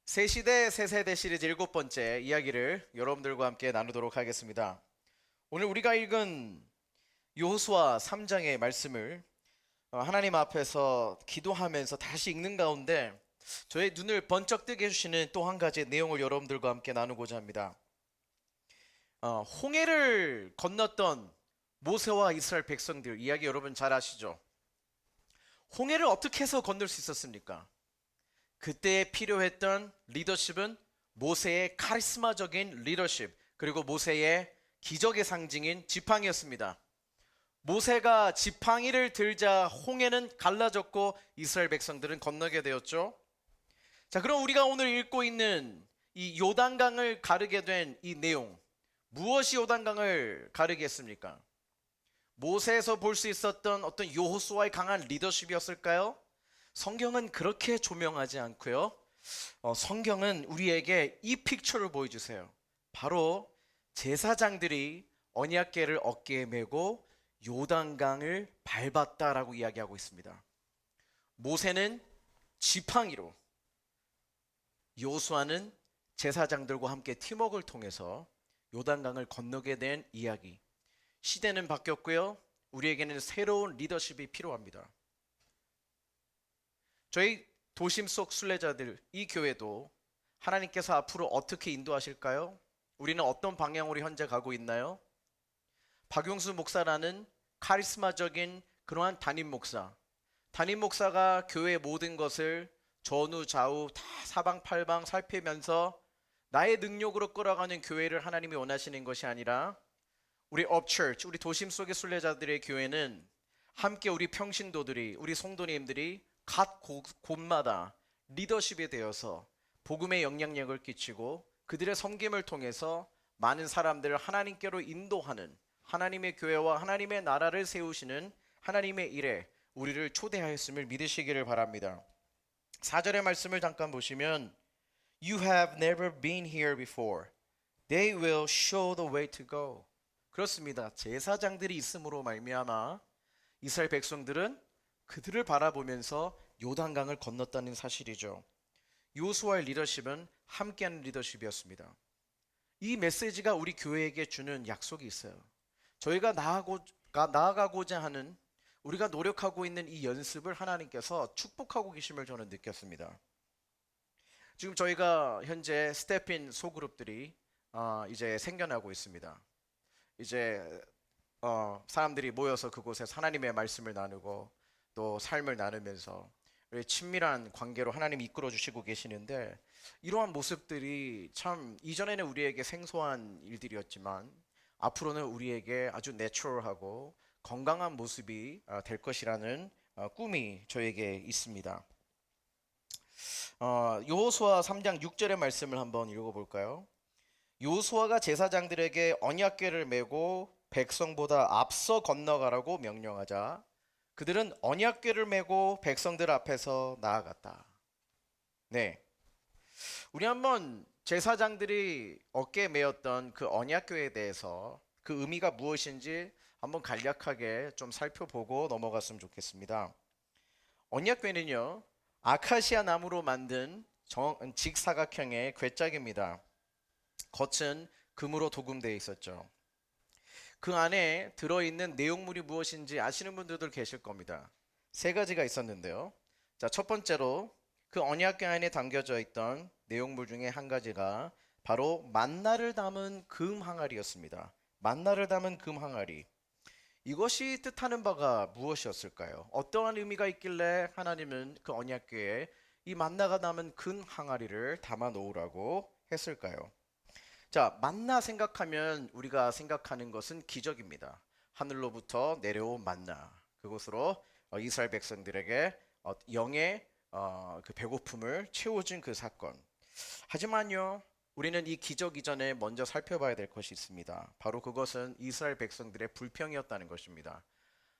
새 시대 새 세대 시리즈 7번째 이야기를 여러분들과 함께 나누도록 하겠습니다. 오늘 우리가 읽은 여호수아 3장의 말씀을 하나님 앞에서 기도하면서 다시 읽는 가운데 저의 눈을 번쩍 뜨게 해주시는 또 한 가지 내용을 여러분들과 함께 나누고자 합니다. 홍해를 건넜던 모세와 이스라엘 백성들 이야기 여러분 잘 아시죠? 홍해를 어떻게 해서 건널 수 있었습니까? 그때 필요했던 리더십은 모세의 카리스마적인 리더십, 그리고 모세의 기적의 상징인 지팡이였습니다. 모세가 지팡이를 들자 홍해는 갈라졌고 이스라엘 백성들은 건너게 되었죠. 자, 그럼 우리가 오늘 읽고 있는 이 요단강을 가르게 된 이 내용, 무엇이 요단강을 가르게 했습니까? 모세에서 볼 수 있었던 어떤 여호수아의 강한 리더십이었을까요? 성경은 그렇게 조명하지 않고요. 성경은 우리에게 이 픽처를 보여주세요. 바로 제사장들이 언약궤를 어깨에 메고 요단강을 밟았다라고 이야기하고 있습니다. 모세는 지팡이로, 여호수아는 제사장들과 함께 팀워크를 통해서 요단강을 건너게 된 이야기. 시대는 바뀌었고요. 우리에게는 새로운 리더십이 필요합니다. 저희 도심 속 순례자들, 이 교회도 하나님께서 앞으로 어떻게 인도하실까요? 우리는 어떤 방향으로 현재 가고 있나요? 박용수 목사라는 카리스마적인 그러한 담임 목사가 교회의 모든 것을 전후 좌우 다 사방팔방 살피면서 나의 능력으로 끌어가는 교회를 하나님이 원하시는 것이 아니라 우리 업처치, 우리 도심 속의 순례자들의 교회는 함께 우리 평신도들이, 우리 성도님들이 각 곳마다 리더십에 대해서 복음의 영향력을 끼치고 그들의 섬김을 통해서 많은 사람들을 하나님께로 인도하는 하나님의 교회와 하나님의 나라를 세우시는 하나님의 일에 우리를 초대하였음을 믿으시기를 바랍니다. 4절의 말씀을 잠깐 보시면 You have never been here before. They will show the way to go. 그렇습니다. 제사장들이 있음으로 말미암아 이스라엘 백성들은 그들을 바라보면서 요단강을 건넜다는 사실이죠. 여호수아의 리더십은 함께하는 리더십이었습니다. 이 메시지가 우리 교회에게 주는 약속이 있어요. 저희가 나아가고자 하는, 우리가 노력하고 있는 이 연습을 하나님께서 축복하고 계심을 저는 느꼈습니다. 지금 저희가 현재 스텝인 소그룹들이 이제 생겨나고 있습니다. 이제 사람들이 모여서 그곳에서 하나님의 말씀을 나누고 또 삶을 나누면서 친밀한 관계로 하나님이 이끌어 주시고 계시는데, 이러한 모습들이 참 이전에는 우리에게 생소한 일들이었지만 앞으로는 우리에게 아주 내추럴하고 건강한 모습이 될 것이라는 꿈이 저에게 있습니다. 여호수아 3장 6절의 말씀을 한번 읽어볼까요? 여호수아가 제사장들에게 언약궤를 메고 백성보다 앞서 건너가라고 명령하자 그들은 언약궤를 메고 백성들 앞에서 나아갔다. 네, 우리 한번 제사장들이 어깨에 메었던 그 언약궤에 대해서 그 의미가 무엇인지 한번 간략하게 좀 살펴보고 넘어갔으면 좋겠습니다. 언약궤는요, 아카시아 나무로 만든 직사각형의 궤짝입니다. 겉은 금으로 도금되어 있었죠. 그 안에 들어있는 내용물이 무엇인지 아시는 분들도 계실 겁니다. 세 가지가 있었는데요. 자, 첫 번째로 그 언약궤 안에 담겨져 있던 내용물 중에 한 가지가 바로 만나를 담은 금 항아리였습니다. 만나를 담은 금 항아리. 이것이 뜻하는 바가 무엇이었을까요? 어떠한 의미가 있길래 하나님은 그 언약궤에 이 만나가 담은 금 항아리를 담아 놓으라고 했을까요? 자, 만나 생각하면 우리가 생각하는 것은 기적입니다. 하늘로부터 내려온 만나. 그것으로 이스라엘 백성들에게 영의 그 배고픔을 채워준 그 사건. 하지만요, 우리는 이 기적 이전에 먼저 살펴봐야 될 것이 있습니다. 바로 그것은 이스라엘 백성들의 불평이었다는 것입니다.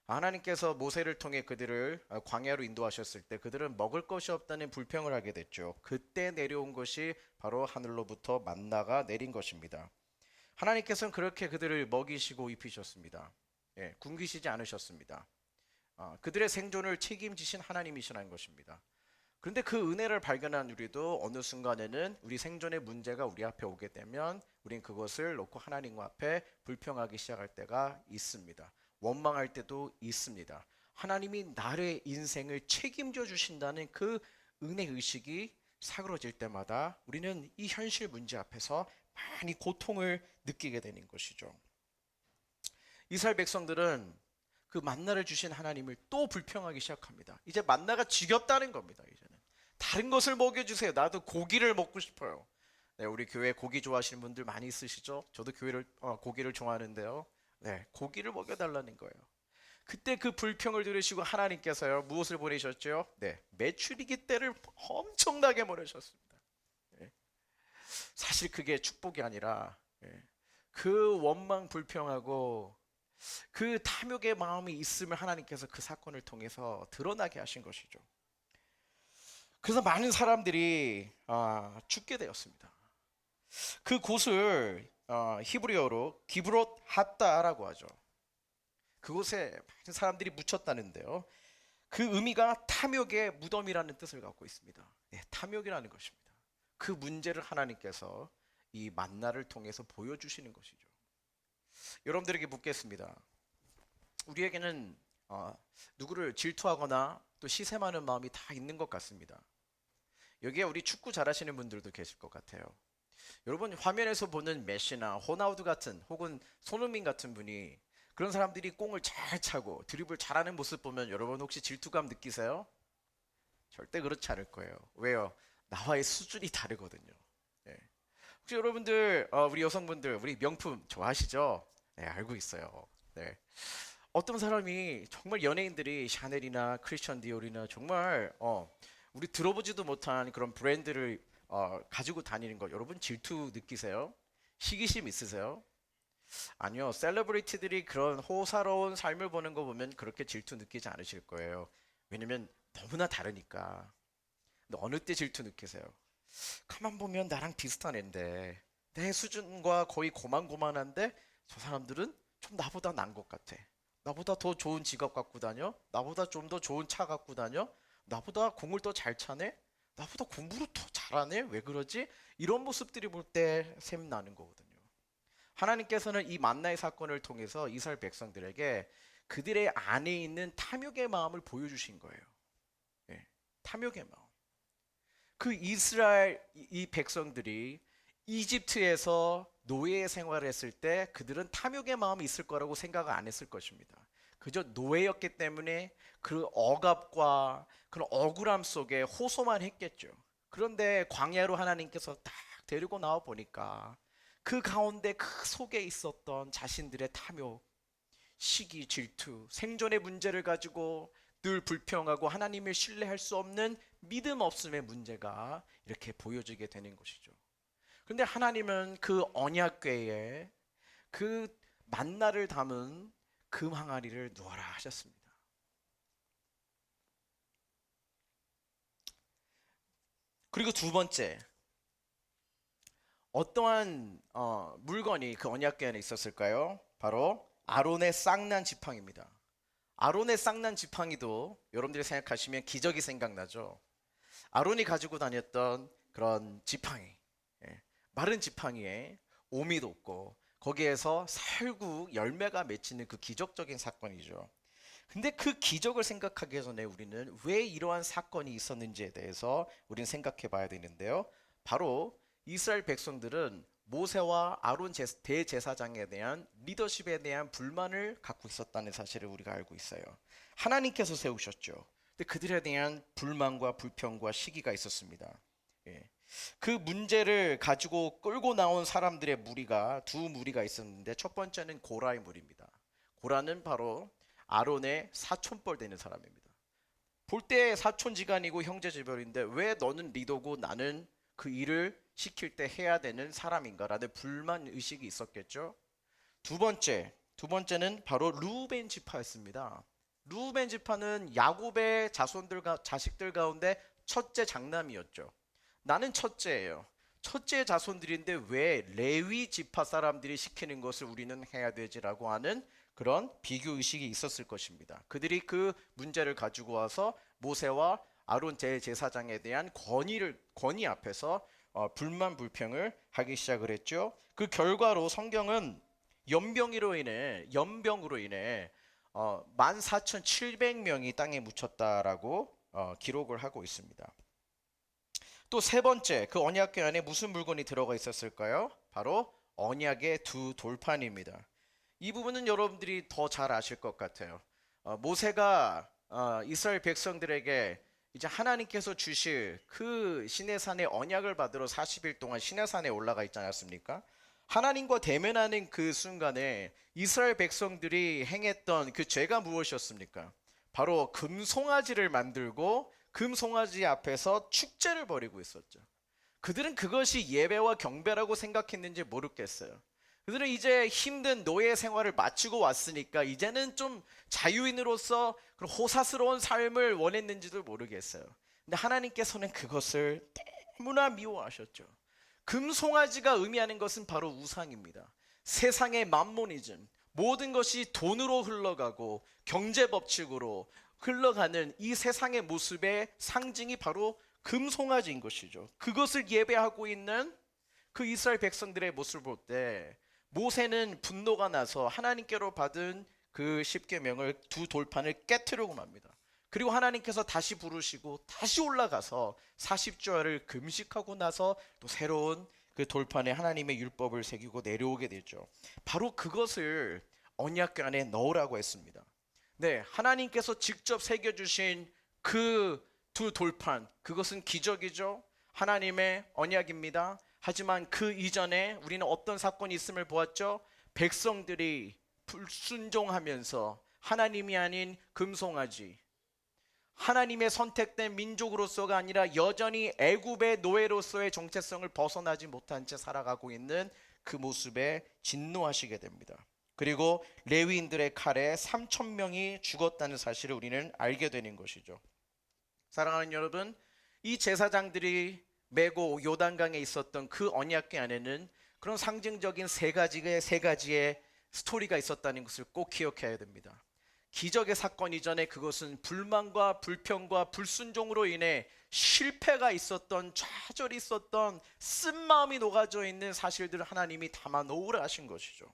하나님께서 모세를 통해 그들을 광야로 인도하셨을 때 그들은 먹을 것이 없다는 불평을 하게 됐죠. 그때 내려온 것이 바로 하늘로부터 만나가 내린 것입니다. 하나님께서는 그렇게 그들을 먹이시고 입히셨습니다. 예, 굶기시지 않으셨습니다. 그들의 생존을 책임지신 하나님이시라는 것입니다. 그런데 그 은혜를 발견한 우리도 어느 순간에는 우리 생존의 문제가 우리 앞에 오게 되면 우린 그것을 놓고 하나님 앞에 불평하기 시작할 때가 있습니다. 원망할 때도 있습니다. 하나님이 나의 인생을 책임져 주신다는 그 은혜 의식이 사그러질 때마다 우리는 이 현실 문제 앞에서 많이 고통을 느끼게 되는 것이죠. 이스라엘 백성들은 그 만나를 주신 하나님을 또 불평하기 시작합니다. 이제 만나가 지겹다는 겁니다. 이제는 다른 것을 먹여주세요. 나도 고기를 먹고 싶어요. 네, 우리 교회 고기 좋아하시는 분들 많이 있으시죠? 저도 고기를 좋아하는데요. 네, 고기를 먹여달라는 거예요. 그때 그 불평을 들으시고 하나님께서요 무엇을 보내셨죠? 네, 메추리기 떼를 엄청나게 보내셨습니다. 네, 사실 그게 축복이 아니라 그 원망 불평하고 그 탐욕의 마음이 있음을 하나님께서 그 사건을 통해서 드러나게 하신 것이죠. 그래서 많은 사람들이 죽게 되었습니다. 그 곳을 히브리어로 기브롯 핫다라고 하죠. 그곳에 많은 사람들이 묻혔다는데요. 그 의미가 탐욕의 무덤이라는 뜻을 갖고 있습니다. 네, 탐욕이라는 것입니다. 그 문제를 하나님께서 이 만나를 통해서 보여주시는 것이죠. 여러분들에게 묻겠습니다. 우리에게는 누구를 질투하거나 또 시샘하는 마음이 다 있는 것 같습니다. 여기에 우리 축구 잘하시는 분들도 계실 것 같아요. 여러분 화면에서 보는 메시나 호나우두 같은 혹은 손흥민 같은 분이 그런 사람들이 공을 잘 차고 드리블 잘하는 모습 보면 여러분 혹시 질투감 느끼세요? 절대 그렇지 않을 거예요. 왜요? 나와의 수준이 다르거든요. 네. 혹시 여러분들 우리 여성분들 우리 명품 좋아하시죠? 네, 알고 있어요. 네. 어떤 사람이 정말 연예인들이 샤넬이나 크리스천 디올이나 정말 우리 들어보지도 못한 그런 브랜드를 가지고 다니는 거 여러분 질투 느끼세요? 시기심 있으세요? 아니요. 셀러브리티들이 그런 호사로운 삶을 보는 거 보면 그렇게 질투 느끼지 않으실 거예요. 왜냐면 너무나 다르니까. 근데 어느 때 질투 느끼세요? 가만 보면 나랑 비슷한 앤데 내 수준과 거의 고만고만한데 저 사람들은 좀 나보다 난 것 같아. 나보다 더 좋은 지갑 갖고 다녀? 나보다 좀 더 좋은 차 갖고 다녀? 나보다 공을 더 잘 차네? 나보다 공부를 더 잘하네? 왜 그러지? 이런 모습들이 볼 때 샘나는 거거든요. 하나님께서는 이 만나의 사건을 통해서 이스라엘 백성들에게 그들의 안에 있는 탐욕의 마음을 보여주신 거예요. 예, 탐욕의 마음. 그 이스라엘 이 백성들이 이집트에서 노예 생활을 했을 때 그들은 탐욕의 마음이 있을 거라고 생각을 안 했을 것입니다. 그저 노예였기 때문에 그 억압과 그런 억울함 속에 호소만 했겠죠. 그런데 광야로 하나님께서 딱 데리고 나와 보니까 그 가운데 그 속에 있었던 자신들의 탐욕, 시기, 질투, 생존의 문제를 가지고 늘 불평하고 하나님을 신뢰할 수 없는 믿음 없음의 문제가 이렇게 보여지게 되는 것이죠. 그런데 하나님은 그 언약궤에 그 만나를 담은 금 항아리를 놓아라 하셨습니다. 그리고 두 번째, 어떠한 물건이 그 언약궤 안에 있었을까요? 바로 아론의 쌍난 지팡이입니다. 아론의 쌍난 지팡이도 여러분들이 생각하시면 기적이 생각나죠. 아론이 가지고 다녔던 그런 지팡이, 마른 지팡이에 오미도 없고 거기에서 살구 열매가 맺히는 그 기적적인 사건이죠. 근데 그 기적을 생각하기 전에 우리는 왜 이러한 사건이 있었는지에 대해서 우리는 생각해 봐야 되는데요. 바로 이스라엘 백성들은 모세와 아론 대제사장에 대한 리더십에 대한 불만을 갖고 있었다는 사실을 우리가 알고 있어요. 하나님께서 세우셨죠. 근데 그들에 대한 불만과 불평과 시기가 있었습니다. 예. 그 문제를 가지고 끌고 나온 사람들의 무리가 두 무리가 있었는데 첫 번째는 고라의 무리입니다. 고라는 바로 아론의 사촌뻘 되는 사람입니다. 볼 때 사촌지간이고 형제지별인데 왜 너는 리더고 나는 그 일을 시킬 때 해야 되는 사람인가라는 불만 의식이 있었겠죠. 두 번째는 바로 루벤 지파였습니다. 루벤 지파는 야곱의 자식들 가운데 첫째 장남이었죠. 나는 첫째예요. 첫째 자손들인데 왜 레위 지파 사람들이 시키는 것을 우리는 해야 되지라고 하는 그런 비교 의식이 있었을 것입니다. 그들이 그 문제를 가지고 와서 모세와 아론 대제사장에 대한 권위 앞에서 불만 불평을 하기 시작을 했죠. 그 결과로 성경은 연병으로 인해 14,700명이 땅에 묻혔다라고 기록을 하고 있습니다. 또 세 번째, 그 언약궤 안에 무슨 물건이 들어가 있었을까요? 바로 언약의 두 돌판입니다. 이 부분은 여러분들이 더 잘 아실 것 같아요. 모세가 이스라엘 백성들에게 이제 하나님께서 주실 그 시내산의 언약을 받으러 40일 동안 시내산에 올라가 있지 않았습니까? 하나님과 대면하는 그 순간에 이스라엘 백성들이 행했던 그 죄가 무엇이었습니까? 바로 금송아지를 만들고 금송아지 앞에서 축제를 벌이고 있었죠. 그들은 그것이 예배와 경배라고 생각했는지 모르겠어요. 그들은 이제 힘든 노예 생활을 마치고 왔으니까 이제는 좀 자유인으로서 그런 호사스러운 삶을 원했는지도 모르겠어요. 근데 하나님께서는 그것을 너무나 미워하셨죠. 금송아지가 의미하는 것은 바로 우상입니다. 세상의 맘모니즘, 모든 것이 돈으로 흘러가고 경제 법칙으로 흘러가는 이 세상의 모습의 상징이 바로 금송아지인 것이죠. 그것을 예배하고 있는 그 이스라엘 백성들의 모습을 볼 때 모세는 분노가 나서 하나님께로 받은 그 십계명을 두 돌판을 깨트리고 맙니다. 그리고 하나님께서 다시 부르시고 다시 올라가서 40주일을 금식하고 나서 또 새로운 그 돌판에 하나님의 율법을 새기고 내려오게 되죠. 바로 그것을 언약궤 안에 넣으라고 했습니다. 네, 하나님께서 직접 새겨주신 그 두 돌판, 그것은 기적이죠. 하나님의 언약입니다. 하지만 그 이전에 우리는 어떤 사건이 있음을 보았죠. 백성들이 불순종하면서 하나님이 아닌 금송아지, 하나님의 선택된 민족으로서가 아니라 여전히 애굽의 노예로서의 정체성을 벗어나지 못한 채 살아가고 있는 그 모습에 진노하시게 됩니다. 그리고 레위인들의 칼에 3,000명이 죽었다는 사실을 우리는 알게 되는 것이죠. 사랑하는 여러분, 이 제사장들이 메고 요단강에 있었던 그 언약궤 안에는 그런 상징적인 세 가지의 스토리가 있었다는 것을 꼭 기억해야 됩니다. 기적의 사건 이전에 그것은 불만과 불평과 불순종으로 인해 실패가 있었던, 좌절이 있었던, 쓴마음이 녹아져 있는 사실들을 하나님이 담아 놓으라 하신 것이죠.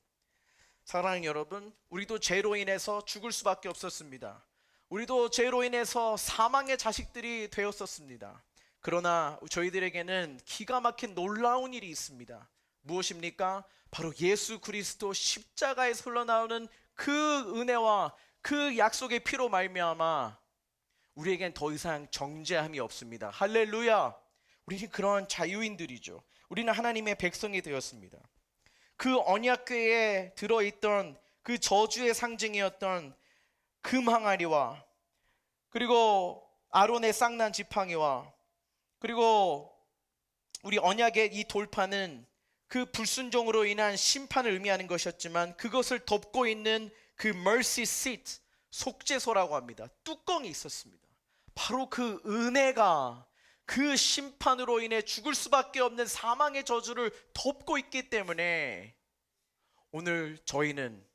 사랑하는 여러분, 우리도 죄로 인해서 죽을 수밖에 없었습니다. 우리도 죄로 인해서 사망의 자식들이 되었었습니다. 그러나 저희들에게는 기가 막힌 놀라운 일이 있습니다. 무엇입니까? 바로 예수 그리스도 십자가에서 흘러나오는 그 은혜와 그 약속의 피로 말미암아 우리에겐 더 이상 정죄함이 없습니다. 할렐루야! 우리는 그런 자유인들이죠. 우리는 하나님의 백성이 되었습니다. 그 언약궤에 들어있던 그 저주의 상징이었던 금항아리와 그리고 아론의 쌍난 지팡이와 그리고 우리 언약의 이 돌판은 그 불순종으로 인한 심판을 의미하는 것이었지만 그것을 덮고 있는 그 mercy seat, 속죄소라고 합니다. 뚜껑이 있었습니다. 바로 그 은혜가 그 심판으로 인해 죽을 수밖에 없는 사망의 저주를 덮고 있기 때문에 오늘 저희는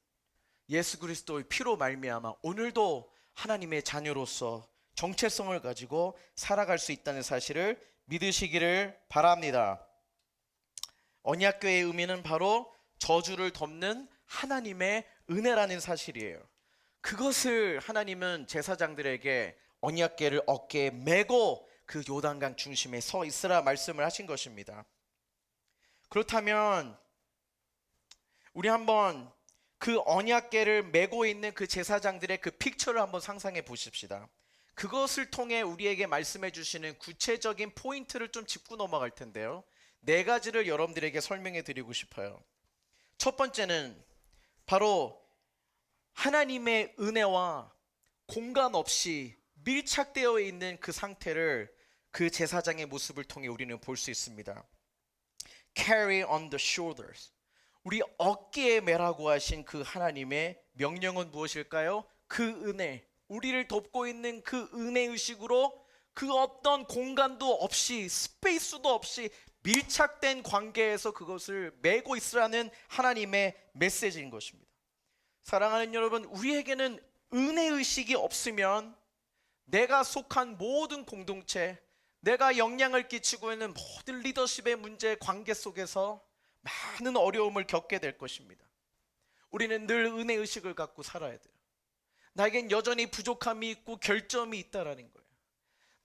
예수 그리스도의 피로 말미암아 오늘도 하나님의 자녀로서 정체성을 가지고 살아갈 수 있다는 사실을 믿으시기를 바랍니다. 언약궤의 의미는 바로 저주를 덮는 하나님의 은혜라는 사실이에요. 그것을 하나님은 제사장들에게 언약궤를 어깨에 메고 그 요단강 중심에 서 있으라 말씀을 하신 것입니다. 그렇다면 우리 한번 그 언약궤를 메고 있는 그 제사장들의 그 픽처를 한번 상상해 보십시다. 그것을 통해 우리에게 말씀해 주시는 구체적인 포인트를 좀 짚고 넘어갈 텐데요. 네 가지를 여러분들에게 설명해 드리고 싶어요. 첫 번째는 바로 하나님의 은혜와 공간 없이 밀착되어 있는 그 상태를 그 제사장의 모습을 통해 우리는 볼 수 있습니다. Carry on the shoulders. 우리 어깨에 메라고 하신 그 하나님의 명령은 무엇일까요? 그 은혜, 우리를 덮고 있는 그 은혜의식으로 그 어떤 공간도 없이 스페이스도 없이 밀착된 관계에서 그것을 메고 있으라는 하나님의 메시지인 것입니다. 사랑하는 여러분, 우리에게는 은혜의식이 없으면 내가 속한 모든 공동체, 내가 영향을 끼치고 있는 모든 리더십의 문제, 관계 속에서 많은 어려움을 겪게 될 것입니다. 우리는 늘 은혜의식을 갖고 살아야 돼요. 나에겐 여전히 부족함이 있고 결점이 있다라는 거예요.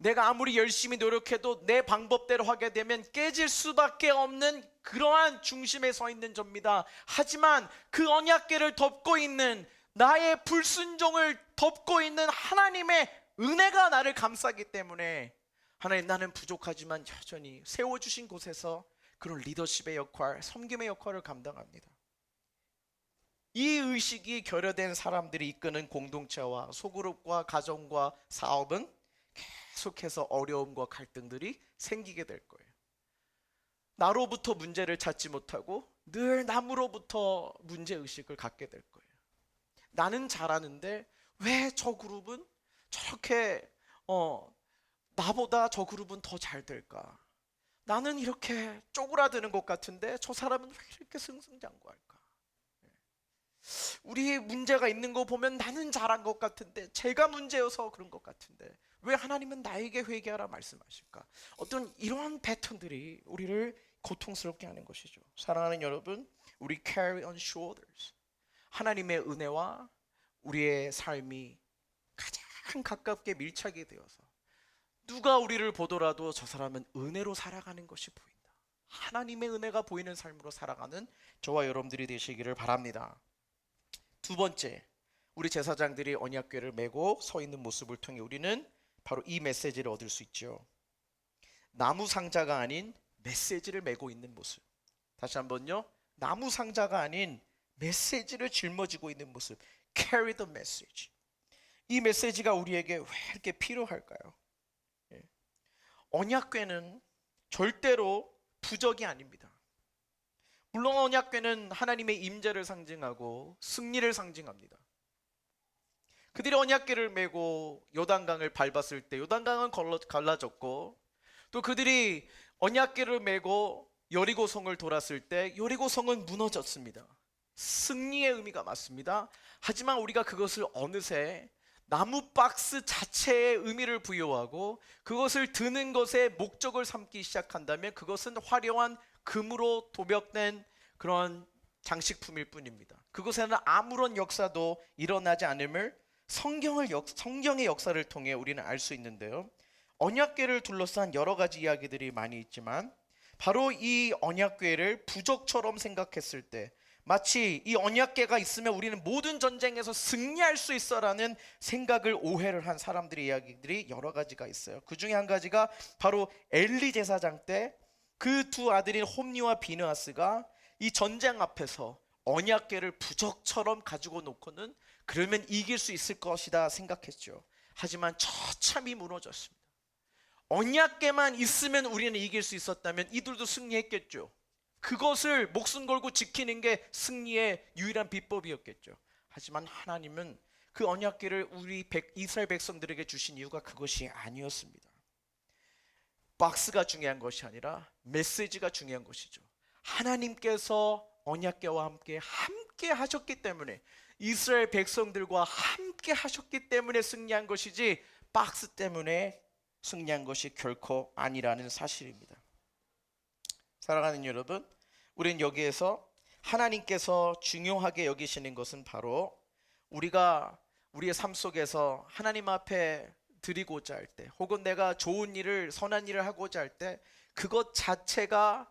내가 아무리 열심히 노력해도 내 방법대로 하게 되면 깨질 수밖에 없는 그러한 중심에 서 있는 접니다. 하지만 그 언약궤를 덮고 있는, 나의 불순종을 덮고 있는 하나님의 은혜가 나를 감싸기 때문에, 하나님, 나는 부족하지만 여전히 세워주신 곳에서 그런 리더십의 역할, 섬김의 역할을 감당합니다. 이 의식이 결여된 사람들이 이끄는 공동체와 소그룹과 가정과 사업은 계속해서 어려움과 갈등들이 생기게 될 거예요. 나로부터 문제를 찾지 못하고 늘 남으로부터 문제의식을 갖게 될 거예요. 나는 잘하는데 왜 저 그룹은 저렇게 나보다 저 그룹은 더 잘 될까? 나는 이렇게 쪼그라드는 것 같은데 저 사람은 왜 이렇게 승승장구할까? 우리 문제가 있는 거 보면 나는 잘한 것 같은데 제가 문제여서 그런 것 같은데 왜 하나님은 나에게 회개하라 말씀하실까? 어떤 이러한 패턴들이 우리를 고통스럽게 하는 것이죠. 사랑하는 여러분, 우리 carry on shoulders, 하나님의 은혜와 우리의 삶이 가장 가깝게 밀착이 되어서 누가 우리를 보더라도 저 사람은 은혜로 살아가는 것이 보인다, 하나님의 은혜가 보이는 삶으로 살아가는 저와 여러분들이 되시기를 바랍니다. 두 번째, 우리 제사장들이 언약궤를 메고 서 있는 모습을 통해 우리는 바로 이 메시지를 얻을 수 있죠. 나무 상자가 아닌 메시지를 메고 있는 모습. 다시 한번요, 나무 상자가 아닌 메시지를 짊어지고 있는 모습. Carry the message. 이 메시지가 우리에게 왜 이렇게 필요할까요? 언약궤는 절대로 부적이 아닙니다. 물론 언약궤는 하나님의 임재를 상징하고 승리를 상징합니다. 그들이 언약궤를 메고 요단강을 밟았을 때 요단강은 갈라졌고, 또 그들이 언약궤를 메고 여리고성을 돌았을 때 여리고성은 무너졌습니다. 승리의 의미가 맞습니다. 하지만 우리가 그것을 어느새 나무 박스 자체의 의미를 부여하고 그것을 드는 것에 목적을 삼기 시작한다면 그것은 화려한 금으로 도벽된 그런 장식품일 뿐입니다. 그곳에는 아무런 역사도 일어나지 않음을 성경의 역사를 통해 우리는 알 수 있는데요. 언약궤를 둘러싼 여러 가지 이야기들이 많이 있지만 바로 이 언약궤를 부적처럼 생각했을 때, 마치 이 언약궤가 있으면 우리는 모든 전쟁에서 승리할 수 있어라는 생각을 오해를 한 사람들의 이야기들이 여러 가지가 있어요. 그 중에 한 가지가 바로 엘리 제사장 때 그 두 아들인 홈니와 비느하스가 이 전쟁 앞에서 언약궤를 부적처럼 가지고 놓고는 그러면 이길 수 있을 것이다 생각했죠. 하지만 처참히 무너졌습니다. 언약궤만 있으면 우리는 이길 수 있었다면 이들도 승리했겠죠. 그것을 목숨 걸고 지키는 게 승리의 유일한 비법이었겠죠. 하지만 하나님은 그 언약궤를 이스라엘 백성들에게 주신 이유가 그것이 아니었습니다. 박스가 중요한 것이 아니라 메시지가 중요한 것이죠. 하나님께서 언약궤와 함께 하셨기 때문에, 이스라엘 백성들과 함께 하셨기 때문에 승리한 것이지 박스 때문에 승리한 것이 결코 아니라는 사실입니다. 사랑하는 여러분, 우리는 여기에서 하나님께서 중요하게 여기시는 것은 바로 우리가 우리의 삶 속에서 하나님 앞에 드리고자 할 때, 혹은 내가 좋은 일을, 선한 일을 하고자 할 때 그것 자체가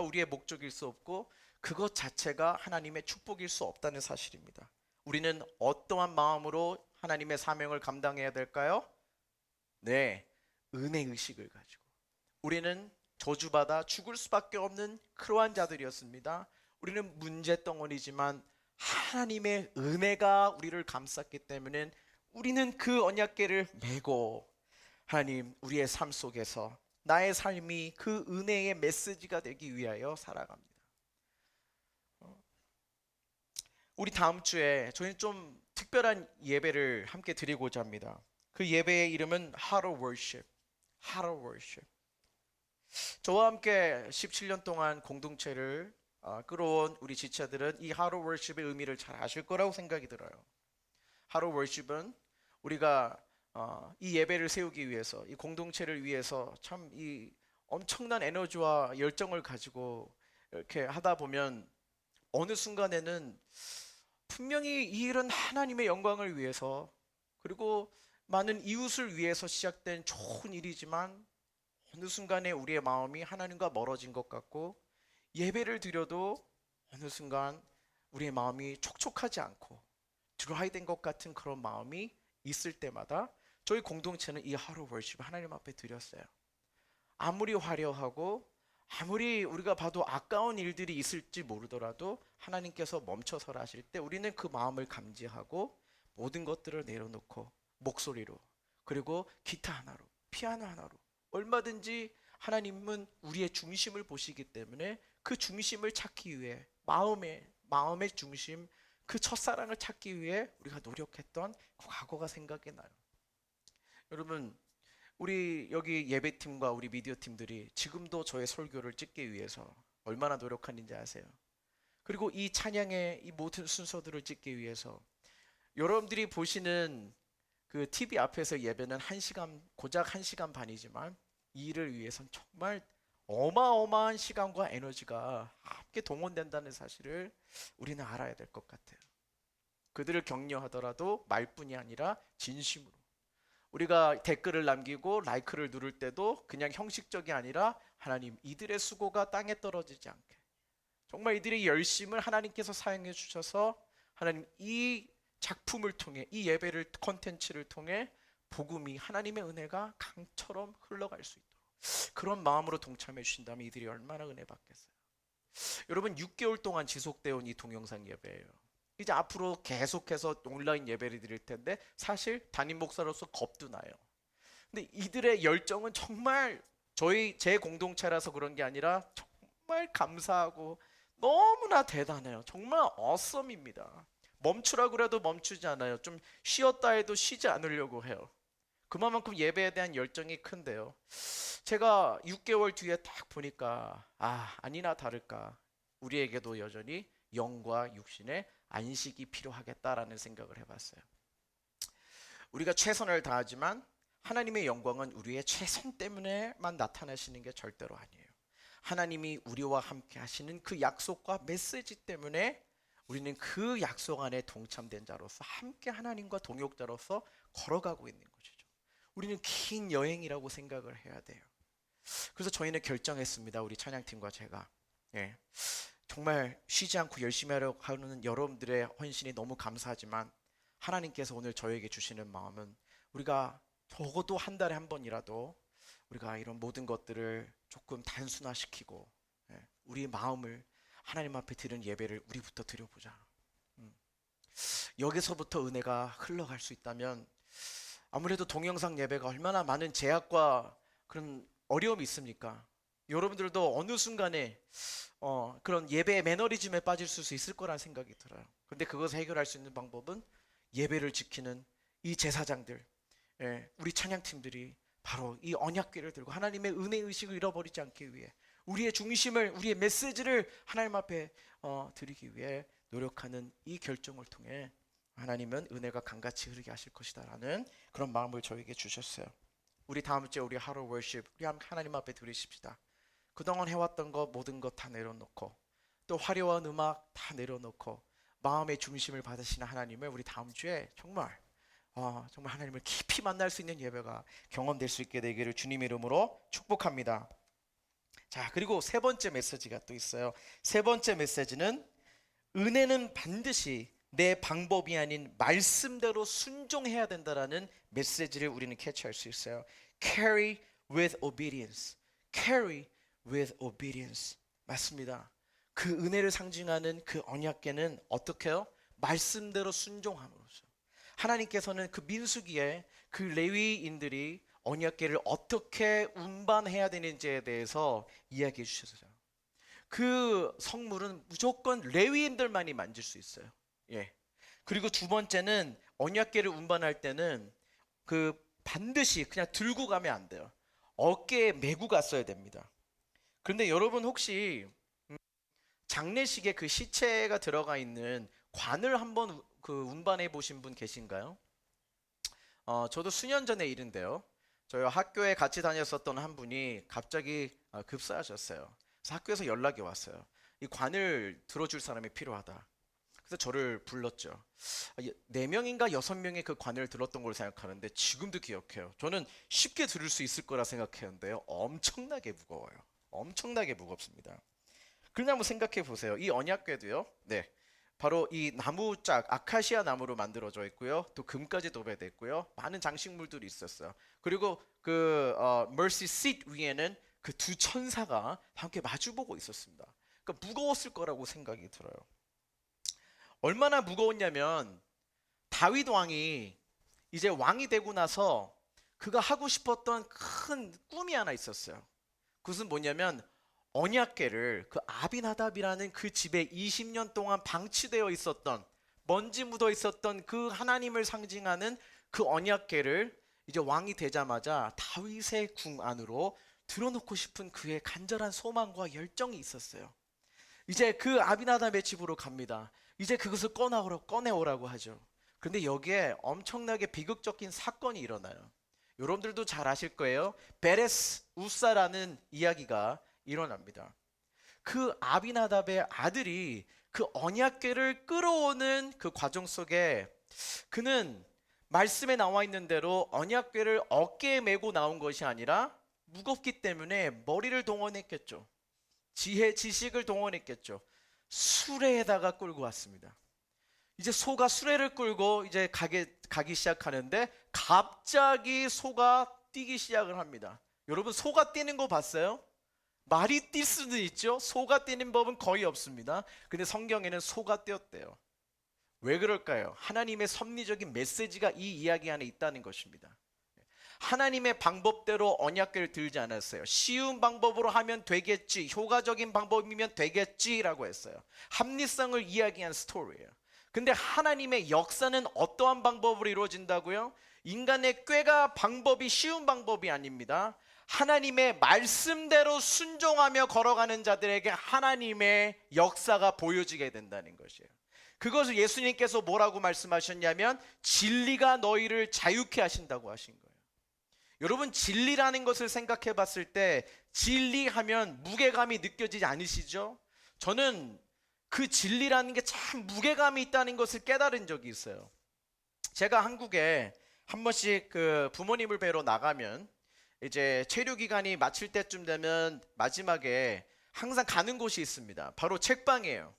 우리의 목적일 수 없고 그것 자체가 하나님의 축복일 수 없다는 사실입니다. 우리는 어떠한 마음으로 하나님의 사명을 감당해야 될까요? 네, 은혜의식을 가지고. 우리는 저주받아 죽을 수밖에 없는 그러한 자들이었습니다. 우리는 문제덩어리지만 하나님의 은혜가 우리를 감쌌기 때문에 우리는 그 언약궤를 메고 하나님, 우리의 삶 속에서 나의 삶이 그 은혜의 메시지가 되기 위하여 살아갑니다. 우리 다음 주에 저희는 좀 특별한 예배를 함께 드리고자 합니다. 그 예배의 이름은 How to Worship. How to Worship. 저와 함께 17년 동안 공동체를 끌어온 우리 지체들은 이 How to Worship의 의미를 잘 아실 거라고 생각이 들어요. How to Worship은 우리가 이 예배를 세우기 위해서, 이 공동체를 위해서 참 이 엄청난 에너지와 열정을 가지고 이렇게 하다 보면 어느 순간에는 분명히 이 일은 하나님의 영광을 위해서, 그리고 많은 이웃을 위해서 시작된 좋은 일이지만 어느 순간에 우리의 마음이 하나님과 멀어진 것 같고, 예배를 드려도 어느 순간 우리의 마음이 촉촉하지 않고 드라이된 것 같은 그런 마음이 있을 때마다 저희 공동체는 이 하루 월십 하나님 앞에 드렸어요. 아무리 화려하고 아무리 우리가 봐도 아까운 일들이 있을지 모르더라도 하나님께서 멈춰서라 하실 때 우리는 그 마음을 감지하고 모든 것들을 내려놓고 목소리로, 그리고 기타 하나로, 피아노 하나로 얼마든지 하나님은 우리의 중심을 보시기 때문에 그 중심을 찾기 위해 마음의 중심, 그 첫사랑을 찾기 위해 우리가 노력했던 그 과거가 생각이 나요. 여러분, 우리 여기 예배팀과 우리 미디어 팀들이 지금도 저의 설교를 찍기 위해서 얼마나 노력하는지 아세요? 그리고 이 찬양의 이 모든 순서들을 찍기 위해서 여러분들이 보시는 그 TV 앞에서 예배는 1시간, 고작 1시간 반이지만 이 일을 위해선 정말 어마어마한 시간과 에너지가 함께 동원된다는 사실을 우리는 알아야 될 것 같아요. 그들을 격려하더라도 말뿐이 아니라 진심으로. 우리가 댓글을 남기고 라이크를 누를 때도 그냥 형식적이 아니라 하나님, 이들의 수고가 땅에 떨어지지 않게, 정말 이들의 열심을 하나님께서 사용해 주셔서 하나님 이 작품을 통해, 이 예배를 컨텐츠를 통해 복음이, 하나님의 은혜가 강처럼 흘러갈 수 있도록 그런 마음으로 동참해 주신다면 이들이 얼마나 은혜 받겠어요. 여러분, 6개월 동안 지속되어 온 이 동영상 예배예요. 이제 앞으로 계속해서 온라인 예배를 드릴 텐데 사실 담임 목사로서 겁도 나요. 근데 이들의 열정은 정말 제 공동체라서 그런 게 아니라 정말 감사하고 너무나 대단해요. 정말 어썸입니다. 멈추라고 그래도 멈추지 않아요. 좀 쉬었다 해도 쉬지 않으려고 해요. 그만큼 예배에 대한 열정이 큰데요. 제가 6개월 뒤에 딱 보니까 아니나 다를까 우리에게도 여전히 영과 육신의 안식이 필요하겠다라는 생각을 해봤어요. 우리가 최선을 다하지만 하나님의 영광은 우리의 최선 때문에만 나타나시는 게 절대로 아니에요. 하나님이 우리와 함께 하시는 그 약속과 메시지 때문에 우리는 그 약속 안에 동참된 자로서 함께 하나님과 동역자로서 걸어가고 있는 것이죠. 우리는 긴 여행이라고 생각을 해야 돼요. 그래서 저희는 결정했습니다. 우리 찬양팀과 제가. 정말 쉬지 않고 열심히 하려고 하는 여러분들의 헌신이 너무 감사하지만 하나님께서 오늘 저에게 주시는 마음은 우리가 적어도 한 달에 한 번이라도 우리가 이런 모든 것들을 조금 단순화시키고 우리의 마음을 하나님 앞에 드리는 예배를 우리부터 드려보자. 여기서부터 은혜가 흘러갈 수 있다면 아무래도 동영상 예배가 얼마나 많은 제약과 그런 어려움이 있습니까? 여러분들도 어느 순간에 그런 예배의 매너리즘에 빠질 수 있을 거란 생각이 들어요. 근데 그것을 해결할 수 있는 방법은 예배를 지키는 이 제사장들, 우리 찬양팀들이 바로 이 언약궤를 들고 하나님의 은혜 의식을 잃어버리지 않기 위해 우리의 중심을, 우리의 메시지를 하나님 앞에 드리기 위해 노력하는 이 결정을 통해 하나님은 은혜가 강같이 흐르게 하실 것이다 라는 그런 마음을 저에게 주셨어요. 우리 다음 주에 우리 하루 월십 우리 함께 하나님 앞에 드리십시다. 그동안 해왔던 것 모든 것 다 내려놓고 또 화려한 음악 다 내려놓고 마음의 중심을 받으시는 하나님을 우리 다음 주에 정말 하나님을 깊이 만날 수 있는 예배가 경험될 수 있게 되기를 주님의 이름으로 축복합니다. 자, 그리고 세 번째 메시지가 또 있어요. 세 번째 메시지는 은혜는 반드시 내 방법이 아닌 말씀대로 순종해야 된다라는 메시지를 우리는 캐치할 수 있어요. Carry with obedience. Carry with obedience. 맞습니다. 그 은혜를 상징하는 그 언약궤는 어떻게 해요? 말씀대로 순종함으로써. 하나님께서는 그 민수기에 그 레위인들이 언약궤를 어떻게 운반해야 되는지에 대해서 이야기해 주셨어요. 그 성물은 무조건 레위인들만이 만질 수 있어요. 그리고 두 번째는 언약궤를 운반할 때는 그 반드시 그냥 들고 가면 안 돼요. 어깨에 메고 갔어야 됩니다. 그런데 여러분 혹시 장례식에 그 시체가 들어가 있는 관을 한번 그 운반해 보신 분 계신가요? 저도 수년 전의 일인데요. 저희 학교에 같이 다녔었던 한 분이 갑자기 급사하셨어요. 그래서 학교에서 연락이 왔어요. 이 관을 들어줄 사람이 필요하다. 그래서 저를 불렀죠. 4명인가 6명의 그 관을 들었던 걸로 생각하는데 지금도 기억해요. 저는 쉽게 들을 수 있을 거라 생각했는데요. 엄청나게 무거워요. 엄청나게 무겁습니다. 그냥 한번 생각해 보세요. 이 언약궤도요. 네. 바로 이 나무 짝, 아카시아 나무로 만들어져 있고요. 또 금까지 도배돼 있고요. 많은 장식물들이 있었어요. 그리고 그 mercy seat 위에는 그 두 천사가 함께 마주보고 있었습니다. 그러니까 무거웠을 거라고 생각이 들어요. 얼마나 무거웠냐면 다윗 왕이 이제 왕이 되고 나서 그가 하고 싶었던 큰 꿈이 하나 있었어요. 그것은 뭐냐면 언약궤를 그 아비나답이라는 그 집에 20년 동안 방치되어 있었던 먼지 묻어 있었던 그 하나님을 상징하는 그 언약궤를 이제 왕이 되자마자 다윗의 궁 안으로 들어놓고 싶은 그의 간절한 소망과 열정이 있었어요. 이제 그 아비나답의 집으로 갑니다. 이제 그것을 꺼내오라고 하죠. 그런데 여기에 엄청나게 비극적인 사건이 일어나요. 여러분들도 잘 아실 거예요. 베레스 우사라는 이야기가 일어납니다. 그 아비나답의 아들이 그 언약궤를 끌어오는 그 과정 속에 그는 말씀에 나와 있는 대로 언약궤를 어깨에 메고 나온 것이 아니라 무겁기 때문에 머리를 동원했겠죠. 지식을 동원했겠죠. 수레에다가 끌고 왔습니다. 이제 소가 수레를 끌고 이제 가기 시작하는데 갑자기 소가 뛰기 시작을 합니다. 여러분 소가 뛰는 거 봤어요? 말이 뛸 수는 있죠. 소가 뛰는 법은 거의 없습니다. 근데 성경에는 소가 뛰었대요. 왜 그럴까요? 하나님의 섭리적인 메시지가 이 이야기 안에 있다는 것입니다. 하나님의 방법대로 언약궤를 들지 않았어요. 쉬운 방법으로 하면 되겠지, 효과적인 방법이면 되겠지라고 했어요. 합리성을 이야기한 스토리예요. 근데 하나님의 역사는 어떠한 방법으로 이루어진다고요? 인간의 꾀가 방법이 쉬운 방법이 아닙니다. 하나님의 말씀대로 순종하며 걸어가는 자들에게 하나님의 역사가 보여지게 된다는 것이에요. 그것을 예수님께서 뭐라고 말씀하셨냐면 진리가 너희를 자유케 하신다고 하신 거예요. 여러분 진리라는 것을 생각해 봤을 때 진리하면 무게감이 느껴지지 않으시죠? 저는 그 진리라는 게 참 무게감이 있다는 것을 깨달은 적이 있어요. 제가 한국에 한 번씩 그 부모님을 뵈러 나가면 이제 체류 기간이 마칠 때쯤 되면 마지막에 항상 가는 곳이 있습니다. 바로 책방이에요.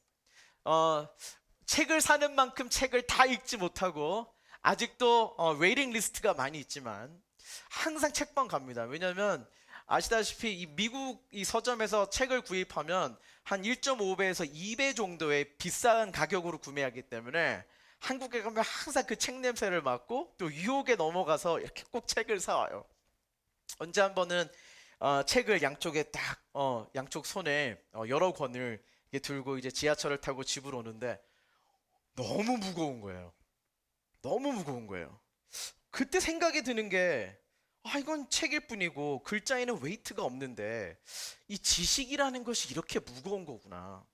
책을 사는 만큼 책을 다 읽지 못하고 아직도 웨이팅 리스트가 많이 있지만 항상 책방 갑니다. 왜냐하면 아시다시피 이 미국 이 서점에서 책을 구입하면 한 1.5배에서 2배 정도의 비싼 가격으로 구매하기 때문에 한국에 가면 항상 그 책 냄새를 맡고 또 유혹에 넘어가서 이렇게 꼭 책을 사와요. 언제 한 번은 책을 양쪽에 딱 양쪽 손에 여러 권을 들고 이제 지하철을 타고 집으로 오는데 너무 무거운 거예요. 너무 무거운 거예요. 그때 생각이 드는 게 이건 책일 뿐이고 글자에는 웨이트가 없는데 이 지식이라는 것이 이렇게 무거운 거구나.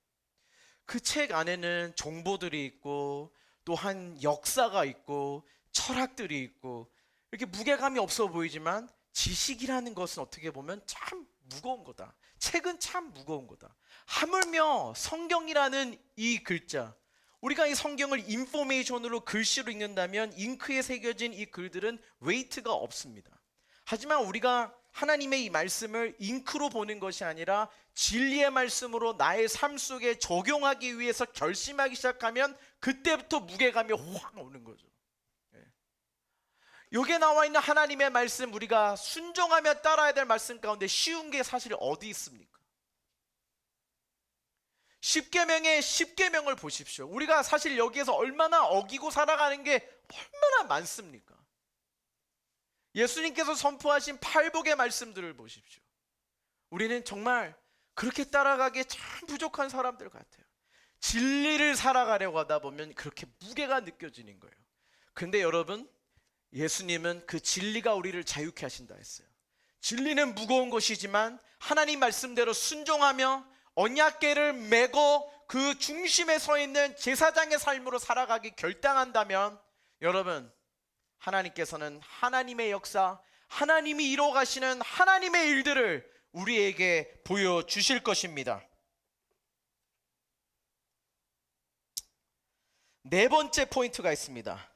그 책 안에는 정보들이 있고 또한 역사가 있고 철학들이 있고 이렇게 무게감이 없어 보이지만 지식이라는 것은 어떻게 보면 참 무거운 거다. 책은 참 무거운 거다. 하물며 성경이라는 이 글자, 우리가 이 성경을 인포메이션으로 글씨로 읽는다면 잉크에 새겨진 이 글들은 웨이트가 없습니다. 하지만 우리가 하나님의 이 말씀을 잉크로 보는 것이 아니라 진리의 말씀으로 나의 삶 속에 적용하기 위해서 결심하기 시작하면 그때부터 무게감이 확 오는 거죠. 여기에 나와 있는 하나님의 말씀, 우리가 순종하며 따라야 될 말씀 가운데 쉬운 게 사실 어디 있습니까? 10계명의 10계명을 보십시오. 우리가 사실 여기에서 얼마나 어기고 살아가는 게 얼마나 많습니까? 예수님께서 선포하신 팔복의 말씀들을 보십시오. 우리는 정말 그렇게 따라가기에 참 부족한 사람들 같아요. 진리를 살아가려고 하다 보면 그렇게 무게가 느껴지는 거예요. 근데 여러분, 예수님은 그 진리가 우리를 자유케 하신다 했어요. 진리는 무거운 것이지만 하나님 말씀대로 순종하며 언약궤를 메고 그 중심에 서 있는 제사장의 삶으로 살아가기 결단한다면 여러분 하나님께서는 하나님의 역사, 하나님이 이루어가시는 하나님의 일들을 우리에게 보여주실 것입니다. 네 번째 포인트가 있습니다.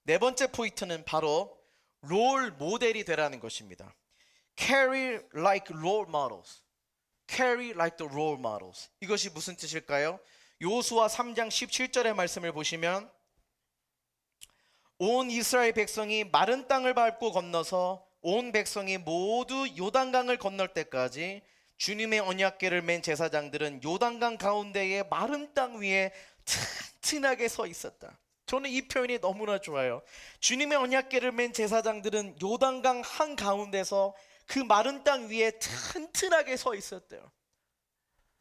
네 번째 포인트는 바로 롤 모델이 되라는 것입니다. Carry like role models. Carry like the role models. 이것이 무슨 뜻일까요? 요수아 3장 17절의 말씀을 보시면 온 이스라엘 백성이 마른 땅을 밟고 건너서 온 백성이 모두 요단강을 건널 때까지 주님의 언약궤를 맨 제사장들은 요단강 가운데에 마른 땅 위에 튼튼하게 서 있었다. 저는 이 표현이 너무나 좋아요. 주님의 언약궤를 맨 제사장들은 요단강 한가운데서 그 마른 땅 위에 튼튼하게 서 있었대요.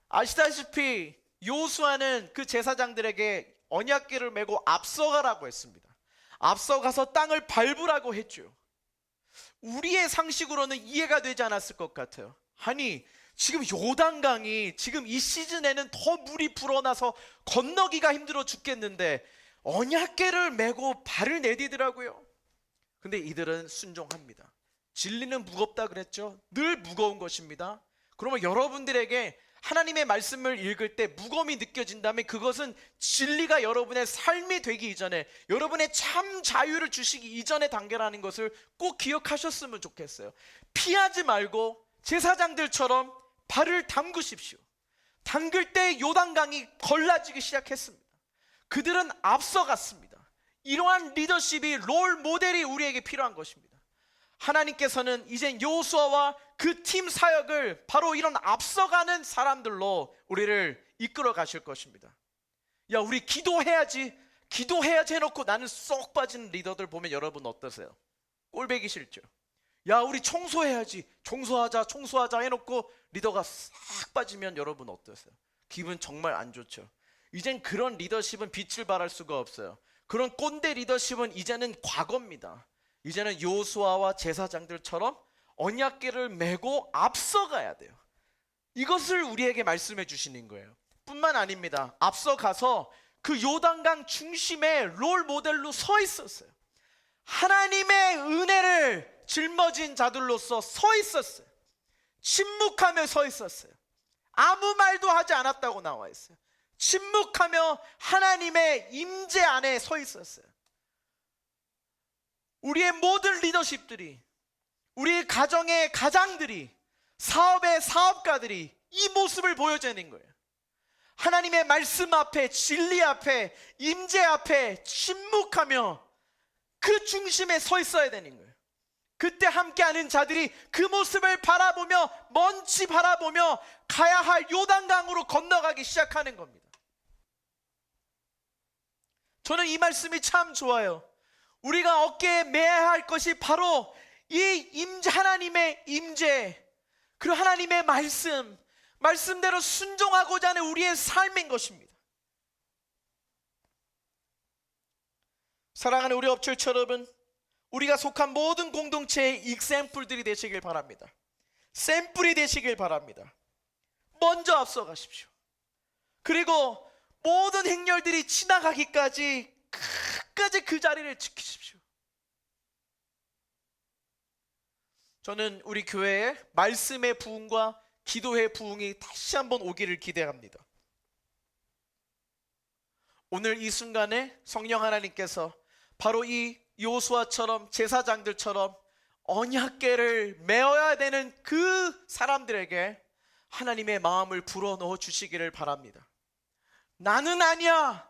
아시다시피 요수아는 그 제사장들에게 언약궤를 메고 앞서가라고 했습니다. 앞서가서 땅을 밟으라고 했죠. 우리의 상식으로는 이해가 되지 않았을 것 같아요. 아니, 지금 요단강이 지금 이 시즌에는 더 물이 불어나서 건너기가 힘들어 죽겠는데 언약궤를 메고 발을 내디더라고요. 근데 이들은 순종합니다. 진리는 무겁다 그랬죠. 늘 무거운 것입니다. 그러면 여러분들에게 하나님의 말씀을 읽을 때 무거움이 느껴진다면 그것은 진리가 여러분의 삶이 되기 이전에, 여러분의 참 자유를 주시기 이전의 단계라는 것을 꼭 기억하셨으면 좋겠어요. 피하지 말고 제사장들처럼 발을 담그십시오. 담글 때 요단강이 걸라지기 시작했습니다. 그들은 앞서갔습니다. 이러한 리더십이, 롤 모델이 우리에게 필요한 것입니다. 하나님께서는 이제 요수아와 그 팀 사역을 바로 이런 앞서가는 사람들로 우리를 이끌어 가실 것입니다. 야, 우리 기도해야지 해놓고 나는 쏙 빠진 리더들 보면 여러분 어떠세요? 꼴배기 싫죠? 야, 우리 청소하자 해놓고 리더가 싹 빠지면 여러분 어떠세요? 기분 정말 안 좋죠. 이젠 그런 리더십은 빛을 발할 수가 없어요. 그런 꼰대 리더십은 이제는 과거입니다. 이제는 요수아와 제사장들처럼 언약궤를 메고 앞서가야 돼요. 이것을 우리에게 말씀해 주시는 거예요. 뿐만 아닙니다. 앞서가서 그 요단강 중심에 롤 모델로 서 있었어요. 하나님의 은혜를 짊어진 자들로서 서 있었어요. 침묵하며 서 있었어요. 아무 말도 하지 않았다고 나와 있어요. 침묵하며 하나님의 임재 안에 서 있었어요. 우리의 모든 리더십들이, 우리 가정의 가장들이, 사업의 사업가들이 이 모습을 보여주는 거예요. 하나님의 말씀 앞에, 진리 앞에, 임재 앞에 침묵하며 그 중심에 서 있어야 되는 거예요. 그때 함께하는 자들이 그 모습을 바라보며, 먼지 바라보며 가야 할 요단강으로 건너가기 시작하는 겁니다. 저는 이 말씀이 참 좋아요. 우리가 어깨에 매야 할 것이 바로 이 임재, 하나님의 임재, 그리고 하나님의 말씀대로 순종하고자 하는 우리의 삶인 것입니다. 사랑하는 우리 업체처 여러분, 우리가 속한 모든 공동체의 익샘플들이 되시길 바랍니다. 샘플이 되시길 바랍니다. 먼저 앞서가십시오. 그리고 모든 행렬들이 지나가기까지 끝까지 그 자리를 지키십시오. 저는 우리 교회에 말씀의 부흥과 기도의 부흥이 다시 한번 오기를 기대합니다. 오늘 이 순간에 성령 하나님께서 바로 이 요수아처럼, 제사장들처럼 언약궤를 메어야 되는 그 사람들에게 하나님의 마음을 불어넣어 주시기를 바랍니다. 나는 아니야,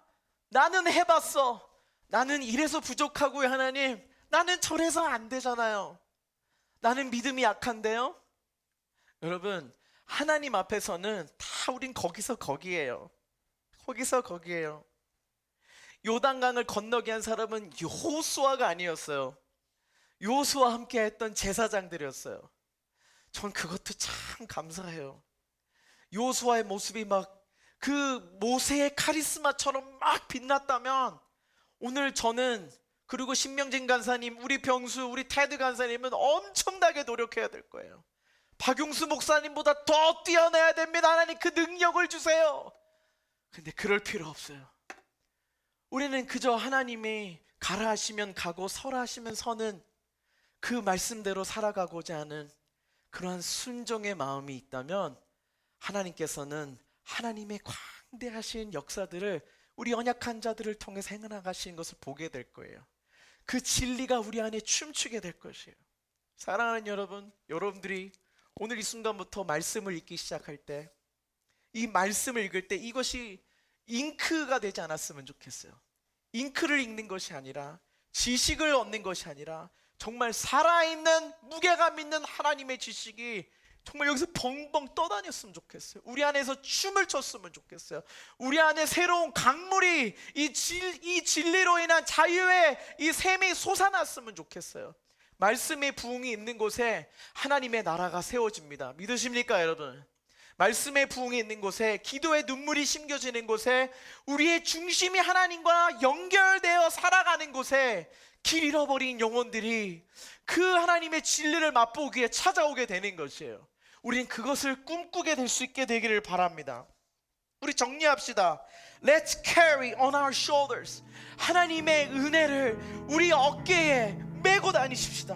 나는 해봤어, 나는 이래서 부족하고요 하나님, 나는 저래서 안 되잖아요, 나는 믿음이 약한데요. 여러분, 하나님 앞에서는 다 우린 거기서 거기에요. 요단강을 건너게 한 사람은 요수아가 아니었어요. 요수아와 함께 했던 제사장들이었어요. 전 그것도 참 감사해요. 요수아의 모습이 막 그 모세의 카리스마처럼 막 빛났다면 오늘 저는, 그리고 신명진 간사님, 우리 병수, 우리 테드 간사님은 엄청나게 노력해야 될 거예요. 박용수 목사님보다 더 뛰어내야 됩니다. 하나님 그 능력을 주세요. 근데 그럴 필요 없어요. 우리는 그저 하나님이 가라 하시면 가고 서라 하시면 서는 그 말씀대로 살아가고자 하는 그러한 순종의 마음이 있다면 하나님께서는 하나님의 광대하신 역사들을 우리 연약한 자들을 통해서 행하시는 것을 보게 될 거예요. 그 진리가 우리 안에 춤추게 될 것이에요. 사랑하는 여러분, 여러분들이 오늘 이 순간부터 말씀을 읽기 시작할 때, 이 말씀을 읽을 때 이것이 잉크가 되지 않았으면 좋겠어요. 잉크를 읽는 것이 아니라, 지식을 얻는 것이 아니라 정말 살아있는 무게감 있는 하나님의 지식이 정말 여기서 벙벙 떠다녔으면 좋겠어요. 우리 안에서 춤을 췄으면 좋겠어요. 우리 안에 새로운 강물이 이 진리로 인한 자유의 이 샘이 솟아났으면 좋겠어요. 말씀의 부흥이 있는 곳에 하나님의 나라가 세워집니다. 믿으십니까 여러분? 말씀의 부흥이 있는 곳에, 기도의 눈물이 심겨지는 곳에, 우리의 중심이 하나님과 연결되어 살아가는 곳에 길 잃어버린 영혼들이 그 하나님의 진리를 맛보기에 찾아오게 되는 것이에요. 우린 그것을 꿈꾸게 될 수 있게 되기를 바랍니다. 우리 정리합시다. Let's carry on our shoulders. 하나님의 은혜를 우리 어깨에 메고 다니십시다.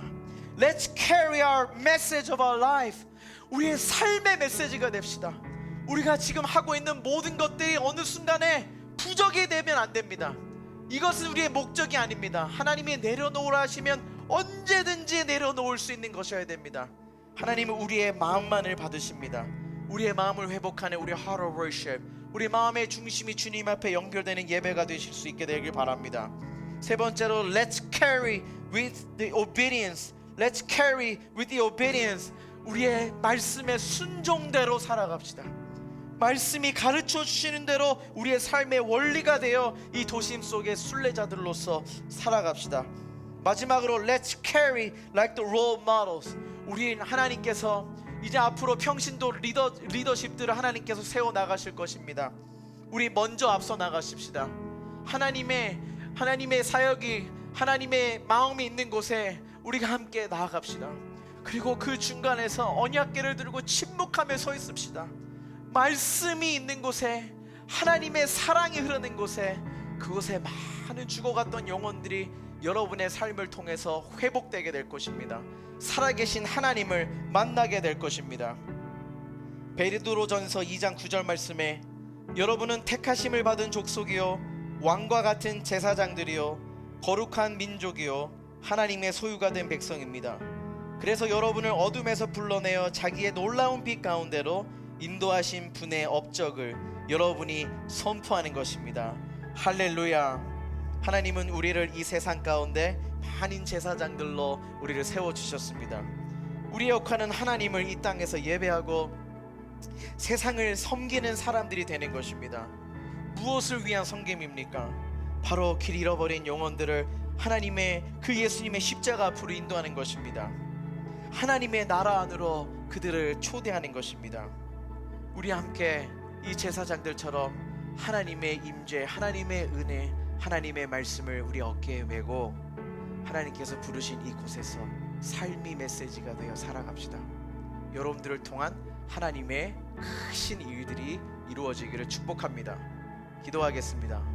Let's carry our message of our life. 우리의 삶의 메시지가 됩시다. 우리가 지금 하고 있는 모든 것들이 어느 순간에 부적이 되면 안 됩니다. 이것은 우리의 목적이 아닙니다. 하나님이 내려놓으라 하시면 언제든지 내려놓을 수 있는 것이어야 됩니다. 하나님은 우리의 마음만을 받으십니다. 우리의 마음을 회복하는 우리 heart of worship, 우리 마음의 중심이 주님 앞에 연결되는 예배가 되실 수 있게 되길 바랍니다. 세 번째로 Let's carry with the obedience. Let's carry with the obedience. 우리의 말씀의 순종대로 살아갑시다. 말씀이 가르쳐 주시는 대로 우리의 삶의 원리가 되어 이 도심 속의 순례자들로서 살아갑시다. 마지막으로 Let's carry like the role models. 우리 하나님께서 이제 앞으로 평신도 리더십들을 하나님께서 세워 나가실 것입니다. 우리 먼저 앞서 나가십시다. 하나님의 사역이, 하나님의 마음이 있는 곳에 우리가 함께 나아갑시다. 그리고 그 중간에서 언약궤를 들고 침묵하며 서 있읍시다. 말씀이 있는 곳에, 하나님의 사랑이 흐르는 곳에, 그곳에 많은 죽어갔던 영혼들이 여러분의 삶을 통해서 회복되게 될 것입니다. 살아계신 하나님을 만나게 될 것입니다. 베드로전서 2장 9절 말씀에 여러분은 택하심을 받은 족속이요 왕과 같은 제사장들이요 거룩한 민족이요 하나님의 소유가 된 백성입니다. 그래서 여러분을 어둠에서 불러내어 자기의 놀라운 빛 가운데로 인도하신 분의 업적을 여러분이 선포하는 것입니다. 할렐루야. 하나님은 우리를 이 세상 가운데 많은 제사장들로 우리를 세워주셨습니다. 우리의 역할은 하나님을 이 땅에서 예배하고 세상을 섬기는 사람들이 되는 것입니다. 무엇을 위한 섬김입니까? 바로 길 잃어버린 영혼들을 하나님의 그 예수님의 십자가 앞으로 인도하는 것입니다. 하나님의 나라 안으로 그들을 초대하는 것입니다. 우리 함께 이 제사장들처럼 하나님의 임재, 하나님의 은혜, 하나님의 말씀을 우리 어깨에 메고 하나님께서 부르신 이곳에서 삶의 메시지가 되어 살아갑시다. 여러분들을 통한 하나님의 크신 일들이 이루어지기를 축복합니다. 기도하겠습니다.